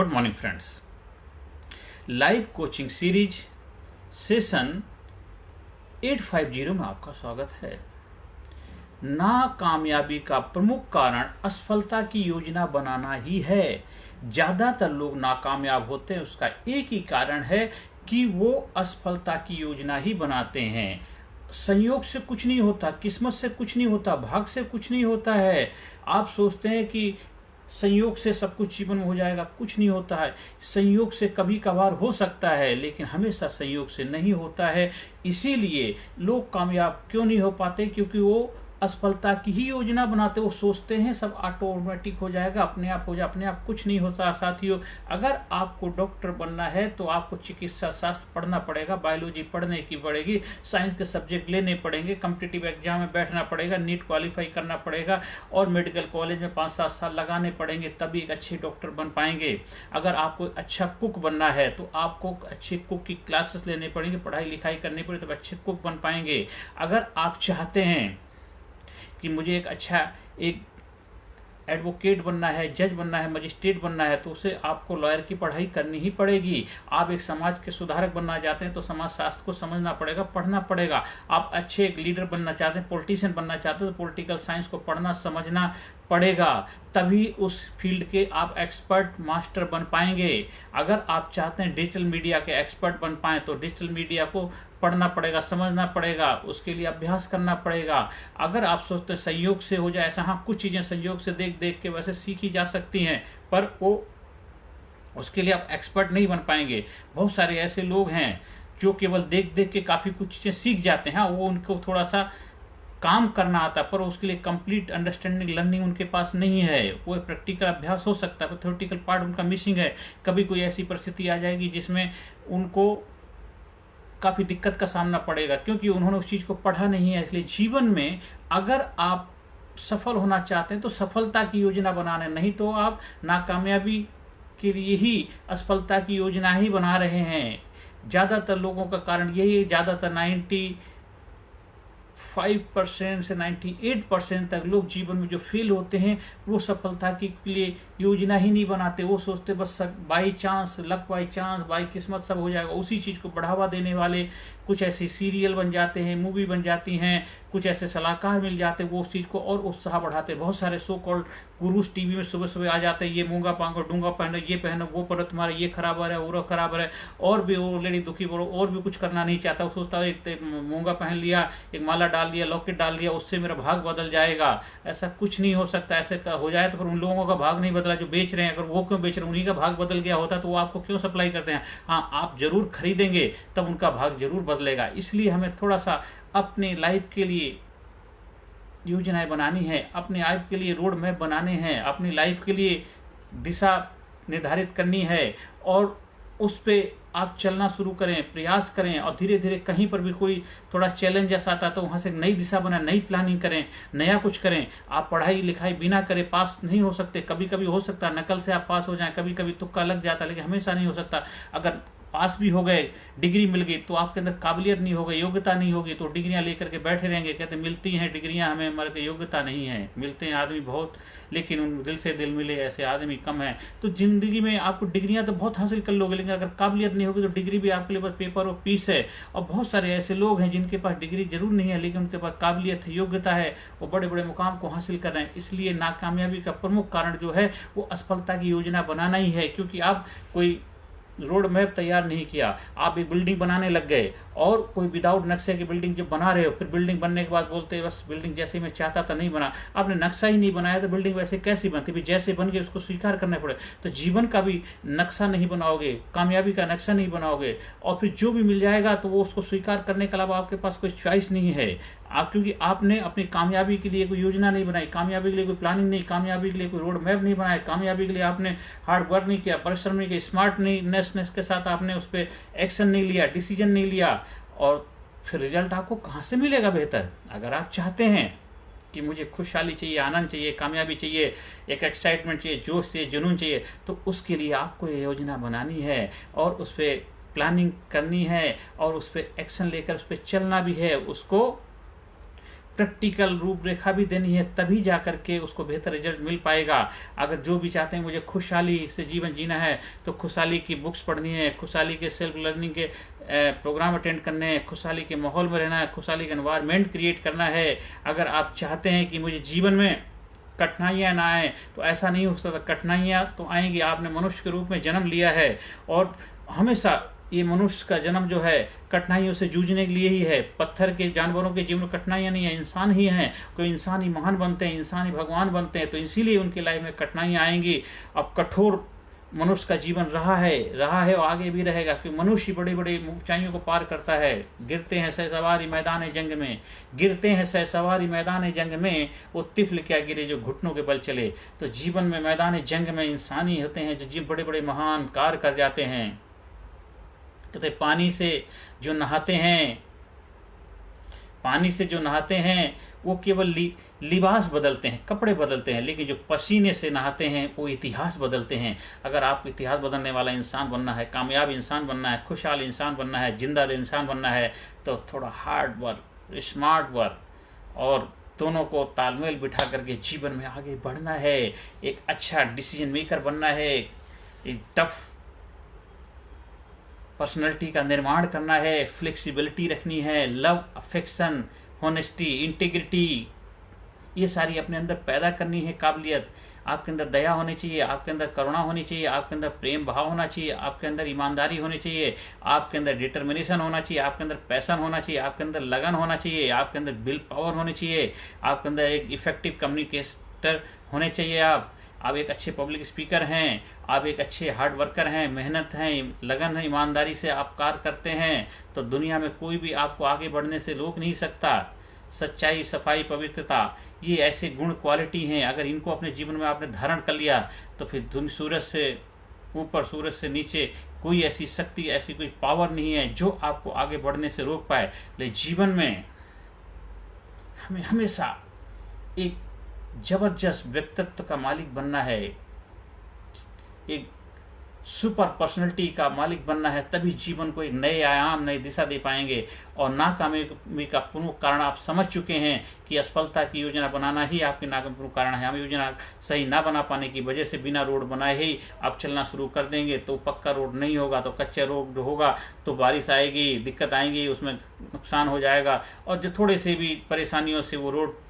Good morning friends. Live coaching series session 850 में आपका स्वागत है। नाकामयाबी का प्रमुख कारण असफलता की योजना बनाना ही है। ज्यादातर लोग नाकामयाब होते हैं, उसका एक ही कारण है कि वो असफलता की योजना ही बनाते हैं। संयोग से कुछ नहीं होता, किस्मत से कुछ नहीं होता, भाग से कुछ नहीं होता है। आप सोचते हैं कि संयोग से सब कुछ जीवन में हो जाएगा, कुछ नहीं होता है। संयोग से कभी कभार हो सकता है, लेकिन हमेशा संयोग से नहीं होता है। इसीलिए लोग कामयाब क्यों नहीं हो पाते? क्योंकि वो असफलता की ही योजना बनाते। वो सोचते हैं सब ऑटोमेटिक हो जाएगा, अपने आप हो जाए, अपने आप कुछ नहीं होता। साथियों, अगर आपको डॉक्टर बनना है तो आपको चिकित्सा शास्त्र पढ़ना पड़ेगा, बायोलॉजी पढ़ने की पड़ेगी, साइंस के सब्जेक्ट लेने पड़ेंगे, कॉम्पिटिटिव एग्जाम में बैठना पड़ेगा, नीट क्वालिफाई करना पड़ेगा और मेडिकल कॉलेज में 5-7 साल लगाने पड़ेंगे, तभी एक अच्छे डॉक्टर बन पाएंगे। अगर आपको अच्छा कुक बनना है तो आपको अच्छे कुक की क्लासेस लेने पड़ेंगे, पढ़ाई लिखाई करनी पड़ेगी, तब अच्छे कुक बन पाएंगे। अगर आप चाहते हैं कि मुझे एक एडवोकेट बनना है, जज बनना है, मजिस्ट्रेट बनना है, तो उसे आपको लॉयर की पढ़ाई करनी ही पड़ेगी। आप एक समाज के सुधारक बनना चाहते हैं तो समाज शास्त्र को समझना पड़ेगा, पढ़ना पड़ेगा। आप अच्छे एक लीडर बनना चाहते हैं, पॉलिटिशियन बनना चाहते हैं तो पॉलिटिकल साइंस को पढ़ना समझना पड़ेगा, तभी उस फील्ड के आप एक्सपर्ट मास्टर बन पाएंगे। अगर आप चाहते हैं डिजिटल मीडिया के एक्सपर्ट बन पाए तो डिजिटल मीडिया को पढ़ना पड़ेगा, समझना पड़ेगा, उसके लिए अभ्यास करना पड़ेगा। अगर आप सोचते हैं संयोग से हो जाए ऐसा, हाँ, कुछ चीजें संयोग से देख देख के वैसे सीखी जा सकती हैं, पर वो उसके लिए आप एक्सपर्ट नहीं बन पाएंगे। बहुत सारे ऐसे लोग हैं जो केवल देख देख के काफी कुछ चीजें सीख जाते हैं। हाँ, वो उनको थोड़ा सा काम करना आता, पर उसके लिए कंप्लीट अंडरस्टैंडिंग लर्निंग उनके पास नहीं है। वो प्रैक्टिकल अभ्यास हो सकता है पर थ्योरेटिकल पार्ट उनका मिसिंग है। कभी कोई ऐसी परिस्थिति आ जाएगी जिसमें उनको काफी दिक्कत का सामना पड़ेगा, क्योंकि उन्होंने उस चीज को पढ़ा नहीं है। इसलिए जीवन में अगर आप सफल होना चाहते हैं तो सफलता की योजना बनाना, नहीं तो आप नाकामयाबी के लिए ही असफलता की योजना ही बना रहे हैं। ज्यादातर लोगों का कारण यही है, ज्यादातर 95% से 98% तक लोग जीवन में जो फेल होते हैं वो सफलता के लिए योजना ही नहीं बनाते। वो सोचते बस by chance, luck by chance, by किस्मत सब हो जाएगा। उसी चीज को बढ़ावा देने वाले कुछ ऐसे सीरियल बन जाते हैं, मूवी बन जाती हैं, कुछ ऐसे सलाहकार मिल जाते हैं, वो उस चीज को और उत्साह बढ़ाते हैं। बहुत सारे सो कॉल्ड गुरुस टीवी में सुबह सुबह आ जाते हैं, ये मूंगा पांगो डूंगा पहनो, ये पहनो, वो पढ़ो, तुम्हारा ये खराब है, वो खराब है। और भी वो लेडी दुखी बोलो, और भी कुछ करना नहीं चाहता। वो सोचता है एक मूंगा पहन लिया, एक माला डाल दिया, लॉकेट डाल दिया, उससे मेरा भाग बदल जाएगा। ऐसा कुछ नहीं हो सकता। ऐसे हो जाए तो फिर उन लोगों का भाग नहीं बदला जो बेच रहे हैं। अगर वो क्यों बेच रहे हैं, उन्हीं का भाग बदल गया होता तो वो आपको क्यों सप्लाई करते हैं? हाँ, आप जरूर खरीदेंगे तब उनका भाग जरूर बदलेगा। इसलिए हमें थोड़ा सा अपने लाइफ के लिए योजनाएं बनानी है, अपने लाइफ के लिए रोड मैप बनाने हैं, अपनी लाइफ के लिए दिशा निर्धारित करनी है और उस पे आप चलना शुरू करें, प्रयास करें और धीरे धीरे कहीं पर भी कोई थोड़ा चैलेंज जैसा आता है तो वहां से नई दिशा बनाएं, नई प्लानिंग करें, नया कुछ करें। आप पढ़ाई लिखाई बिना करे पास नहीं हो सकते। कभी कभी हो सकता है नकल से आप पास हो जाएं, कभी कभी तुक्का लग जाता है, लेकिन हमेशा नहीं हो सकता। अगर पास भी हो गए, डिग्री मिल गई, तो आपके अंदर काबिलियत नहीं होगी, योग्यता नहीं होगी, तो डिग्रियां लेकर के बैठे रहेंगे। कहते मिलती हैं डिग्रियां हमें, हमारे योग्यता नहीं है। मिलते हैं आदमी बहुत, लेकिन उन दिल से दिल मिले ऐसे आदमी कम है। तो जिंदगी में आपको डिग्रियां तो बहुत हासिल कर लोगे, लेकिन अगर काबिलियत नहीं होगी तो डिग्री भी आपके लिए बस पेपर और पीस है। और बहुत सारे ऐसे लोग हैं जिनके पास डिग्री जरूर नहीं है, लेकिन उनके पास काबिलियत है, योग्यता है, वो बड़े बड़े मुकाम को हासिल कर रहे हैं। इसलिए नाकामयाबी का प्रमुख कारण जो है वो असफलता की योजना बनाना ही है। क्योंकि आप कोई रोड मैप तैयार नहीं किया, आप एक बिल्डिंग बनाने लग गए और कोई विदाउट नक्शे की बिल्डिंग जब बना रहे हो, फिर बिल्डिंग बनने के बाद बोलते हैं बस बिल्डिंग जैसे मैं चाहता था नहीं बना। आपने नक्शा ही नहीं बनाया तो बिल्डिंग वैसे कैसी बनती? भी जैसे बन गई उसको स्वीकार करना पड़े। तो जीवन का भी नक्शा नहीं बनाओगे, कामयाबी का नक्शा नहीं बनाओगे और फिर जो भी मिल जाएगा तो वो उसको स्वीकार करने के अलावा आपके पास कोई चॉइस नहीं है। क्योंकि आपने अपनी कामयाबी के लिए कोई योजना नहीं बनाई, कामयाबी के लिए कोई प्लानिंग नहीं, कामयाबी के लिए कोई रोड मैप नहीं बनाया, कामयाबी के लिए आपने हार्ड वर्क नहीं किया, परिश्रम नहीं किया, स्मार्टनेस के साथ आपने उस पर एक्शन नहीं लिया, डिसीजन नहीं लिया, और फिर रिजल्ट आपको कहां से मिलेगा बेहतर? अगर आप चाहते हैं कि मुझे खुशहाली चाहिए, आनंद चाहिए, कामयाबी चाहिए, एक एक्साइटमेंट चाहिए, जोश चाहिए, जुनून चाहिए, तो उसके लिए आपको ये योजना बनानी है और उस पर प्लानिंग करनी है और उस पर एक्शन लेकर उस पर चलना भी है। उसको प्रैक्टिकल रूपरेखा भी देनी है, तभी जा करके उसको बेहतर रिजल्ट मिल पाएगा। अगर जो भी चाहते हैं मुझे खुशहाली से जीवन जीना है तो खुशहाली की बुक्स पढ़नी है, खुशहाली के सेल्फ लर्निंग के प्रोग्राम अटेंड करने हैं, खुशहाली के माहौल में रहना है, खुशहाली का एनवायरनमेंट क्रिएट करना है। अगर आप चाहते हैं कि मुझे जीवन में कठिनाइयाँ ना आए तो ऐसा नहीं हो सकता। कठिनाइयाँ तो आएंगी, आपने मनुष्य के रूप में जन्म लिया है और हमेशा ये मनुष्य का जन्म जो है कठिनाइयों से जूझने के लिए ही है। पत्थर के जानवरों के जीवन में कठिनाइयाँ नहीं है, इंसान ही हैं। कोई इंसान ही महान बनते हैं, इंसान ही भगवान बनते हैं, तो इसीलिए उनकी लाइफ में कठिनाइयाँ आएंगी। अब कठोर मनुष्य का जीवन रहा है और आगे भी रहेगा, क्योंकि मनुष्य बड़ी बड़ी ऊंचाइयों को पार करता है। गिरते हैं सहसवारी मैदान जंग में, गिरते हैं सहसवारी मैदान जंग में, वो तिफल क्या गिरे जो घुटनों के बल चले। तो जीवन में मैदान जंग में इंसान ही होते हैं जो बड़े बड़े महान कार्य कर जाते हैं। कहते पानी से जो नहाते हैं वो केवल लिबास बदलते हैं, कपड़े बदलते हैं, लेकिन जो पसीने से नहाते हैं वो इतिहास बदलते हैं। अगर आपको इतिहास बदलने वाला इंसान बनना है, कामयाब इंसान बनना है, खुशहाल इंसान बनना है, जिंदा इंसान बनना है, तो थोड़ा हार्ड वर्क, स्मार्ट वर्क और दोनों को तालमेल बिठा करके जीवन में आगे बढ़ना है। एक अच्छा डिसीजन मेकर बनना है, एक टफ पर्सनैलिटी का निर्माण करना है, फ्लेक्सिबिलिटी रखनी है, लव, अफेक्शन, होनेस्टी, इंटीग्रिटी, ये सारी अपने अंदर पैदा करनी है काबिलियत। आपके अंदर दया होनी चाहिए, आपके अंदर करुणा होनी चाहिए, आपके अंदर प्रेम भाव होना चाहिए, आपके अंदर ईमानदारी होनी चाहिए, आपके अंदर डिटर्मिनेशन होना चाहिए, आपके अंदर पैशन होना चाहिए, आपके अंदर लगन होना चाहिए, आपके अंदर विल पावर होनी चाहिए, आपके अंदर एक इफेक्टिव कम्युनिकेटर होने चाहिए। आप एक अच्छे पब्लिक स्पीकर हैं, आप एक अच्छे हार्ड वर्कर हैं, मेहनत हैं, लगन है, ईमानदारी से आप कार्य करते हैं, तो दुनिया में कोई भी आपको आगे बढ़ने से रोक नहीं सकता। सच्चाई, सफाई, पवित्रता, ये ऐसे गुण क्वालिटी हैं, अगर इनको अपने जीवन में आपने धारण कर लिया तो फिर सूरज से ऊपर, सूरज से नीचे कोई ऐसी शक्ति, ऐसी कोई पावर नहीं है जो आपको आगे बढ़ने से रोक पाए। लेकिन जीवन में हमें हमेशा एक जबरदस्त व्यक्तित्व का मालिक बनना है, एक सुपर पर्सनैलिटी का मालिक बनना है, तभी जीवन को एक नए आयाम, नई दिशा दे पाएंगे। और नाकामी का प्रमुख कारण आप समझ चुके हैं कि असफलता की योजना बनाना ही आपकी नाकामी प्रमुख कारण है। हम योजना सही ना बना पाने की वजह से बिना रोड बनाए ही आप चलना शुरू कर देंगे तो पक्का रोड नहीं होगा, तो कच्चा रोड होगा तो बारिश आएगी, दिक्कत आएंगी, उसमें नुकसान हो जाएगा और जो थोड़े से भी परेशानियों से वो रोड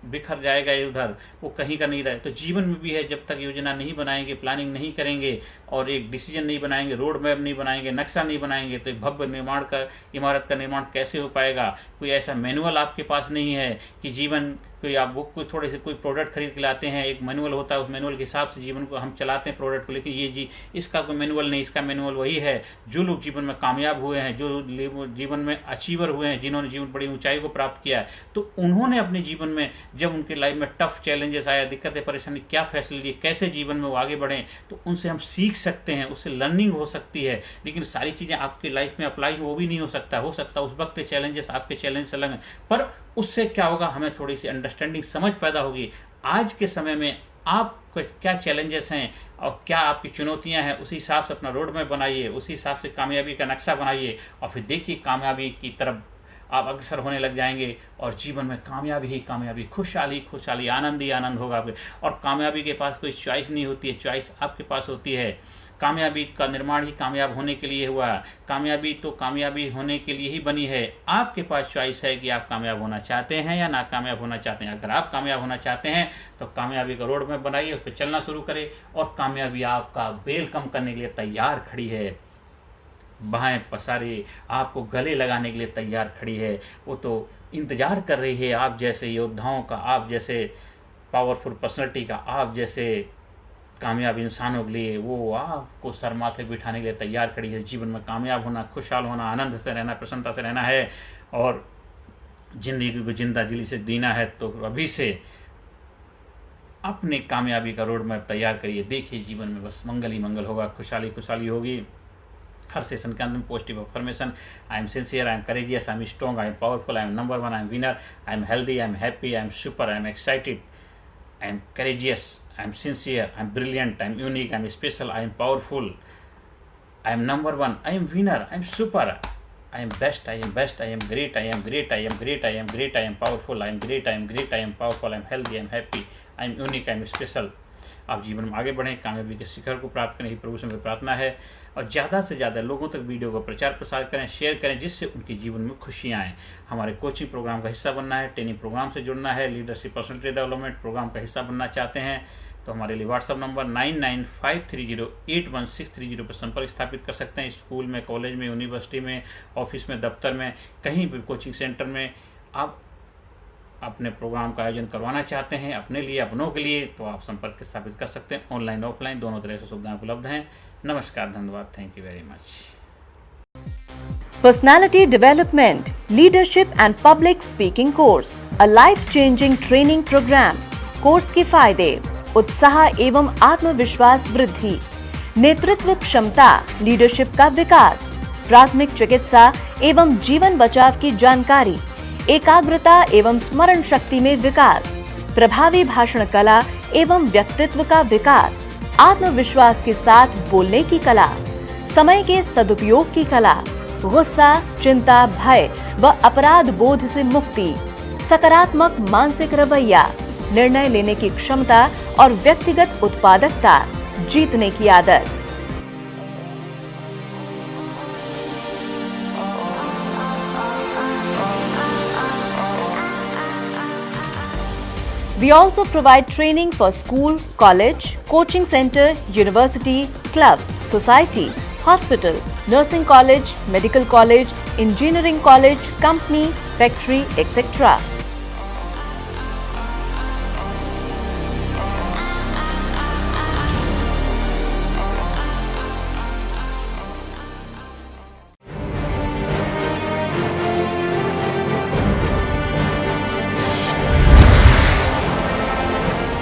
बिखर जाएगा इधर, वो कहीं का नहीं रहे। तो जीवन में भी है, जब तक योजना नहीं बनाएंगे, प्लानिंग नहीं करेंगे और एक डिसीजन नहीं बनाएंगे, रोड मैप नहीं बनाएंगे, नक्शा नहीं बनाएंगे, तो भव्य निर्माण का, इमारत का निर्माण कैसे हो पाएगा। कोई ऐसा मैनुअल आपके पास नहीं है कि जीवन कोई आप बुक कोई थोड़े से कोई प्रोडक्ट खरीद के लाते हैं, एक मैनुअल होता है, उस मैनुअल के हिसाब से जीवन को हम चलाते हैं प्रोडक्ट को, लेकिन ये जी इसका कोई मैनुअल नहीं, इसका मैनुअल वही है। जो लोग जीवन में कामयाब हुए हैं, जो जीवन में अचीवर हुए हैं, जिन्होंने जीवन बड़ी ऊंचाई को प्राप्त किया है, तो उन्होंने अपने जीवन में जब उनके लाइफ में टफ चैलेंजेस आया, दिक्कतें, परेशानी, क्या फैसले लिए, कैसे जीवन में वो आगे बढ़े, तो उनसे हम सीख सकते हैं, उससे लर्निंग हो सकती है। लेकिन सारी चीजें आपकी लाइफ में अप्लाई वो भी नहीं हो सकता उस वक्त चैलेंजेस आपके चैलेंज अलग हैं, पर उससे क्या होगा, हमें थोड़ी सी अंडरस्टैंडिंग, समझ पैदा होगी। आज के समय में आप क्या चैलेंजेस हैं और क्या आपकी चुनौतियां हैं, उसी हिसाब से अपना रोड मैप बनाइए, उसी हिसाब से कामयाबी का नक्शा बनाइए और फिर देखिए कामयाबी की तरफ आप अग्रसर होने लग जाएंगे और जीवन में कामयाबी ही कामयाबी, खुशहाली खुशहाली, आनंद ही आनंद होगा। और कामयाबी के पास कोई चॉइस नहीं होती है, चॉइस आपके पास होती है। कामयाबी का निर्माण ही कामयाब होने के लिए हुआ, कामयाबी तो कामयाबी होने के लिए ही बनी है। आपके पास चॉइस है कि आप कामयाब होना चाहते हैं या नाकामयाब होना चाहते हैं। अगर आप कामयाब होना चाहते हैं तो कामयाबी का रोड मैप बनाइए, उस पर चलना शुरू करें और कामयाबी आपका वेलकम करने के लिए तैयार खड़ी है, बाहें पसारे आपको गले लगाने के लिए तैयार खड़ी है। वो तो इंतजार कर रही है आप जैसे योद्धाओं का, आप जैसे पावरफुल पर्सनैलिटी का, आप जैसे कामयाब इंसानों के लिए। वो आपको सर माथे बिठाने के लिए तैयार खड़ी है। जीवन में कामयाब होना, खुशहाल होना, आनंद से रहना, प्रसन्नता से रहना है और जिंदगी को जिंदा दिली से जीना है, तो अभी से अपने कामयाबी का रोड मैप तैयार करिए। देखिए जीवन में बस मंगल ही मंगल होगा, खुशहाली खुशहाली होगी। हर सेशन के अंदर positive affirmation, I am sincere, I am courageous, I am strong, I am powerful, I am number one, I am winner, I am healthy, I am happy, I am super, I am excited, I am courageous, I am sincere, I am brilliant, I am unique, I am special, I am powerful, I am number one, I am winner, I am super, I am best, I am best, I am great, I am great, I am great, I am great, I am powerful, I am great, I am great, I am powerful, I am healthy, I am happy, I am unique, I am special। आप जीवन में आगे बढ़ें, कामयाबी के शिखर को प्राप्त करें, ही प्रभु से मेरी प्रार्थना है। और ज़्यादा से ज़्यादा लोगों तक वीडियो का प्रचार प्रसार करें, शेयर करें, जिससे उनके जीवन में खुशियाँ आएँ। हमारे कोचिंग प्रोग्राम का हिस्सा बनना है, ट्रेनिंग प्रोग्राम से जुड़ना है, लीडरशिप पर्सनैलिटी डेवलपमेंट प्रोग्राम का हिस्सा बनना चाहते हैं तो हमारे लिए व्हाट्सअप नंबर 9953081630 पर संपर्क स्थापित कर सकते हैं। स्कूल में, कॉलेज में, यूनिवर्सिटी में, ऑफिस में, दफ्तर में, कहीं भी कोचिंग सेंटर में आप अपने प्रोग्राम का आयोजन करवाना चाहते हैं अपने लिए, अपनों के लिए, तो आप संपर्क स्थापित कर सकते हैं। ऑनलाइन ऑफलाइन दोनों तरह से सुविधाएं उपलब्ध हैं। नमस्कार, धन्यवाद, thank you very much. Personality Development, Leadership and Public Speaking Course, a life-changing training program। Course के फायदे: उत्साह एवं आत्मविश्वास वृद्धि, नेतृत्व क्षमता, लीडरशिप का विकास, प्राथमिक चिकित्सा एवं जीवन बचाव की जानकारी, एकाग्रता एवं स्मरण शक्ति में विकास, प्रभावी भाषण कला एवं व्यक्तित्व का विकास, आत्मविश्वास के साथ बोलने की कला, समय के सदुपयोग की कला, गुस्सा, चिंता, भय व अपराध बोध से मुक्ति, सकारात्मक मानसिक रवैया, निर्णय लेने की क्षमता और व्यक्तिगत उत्पादकता, जीतने की आदत। We also provide training for school, college, coaching center, university, club, society, hospital, nursing college, medical college, engineering college, company, factory, etc.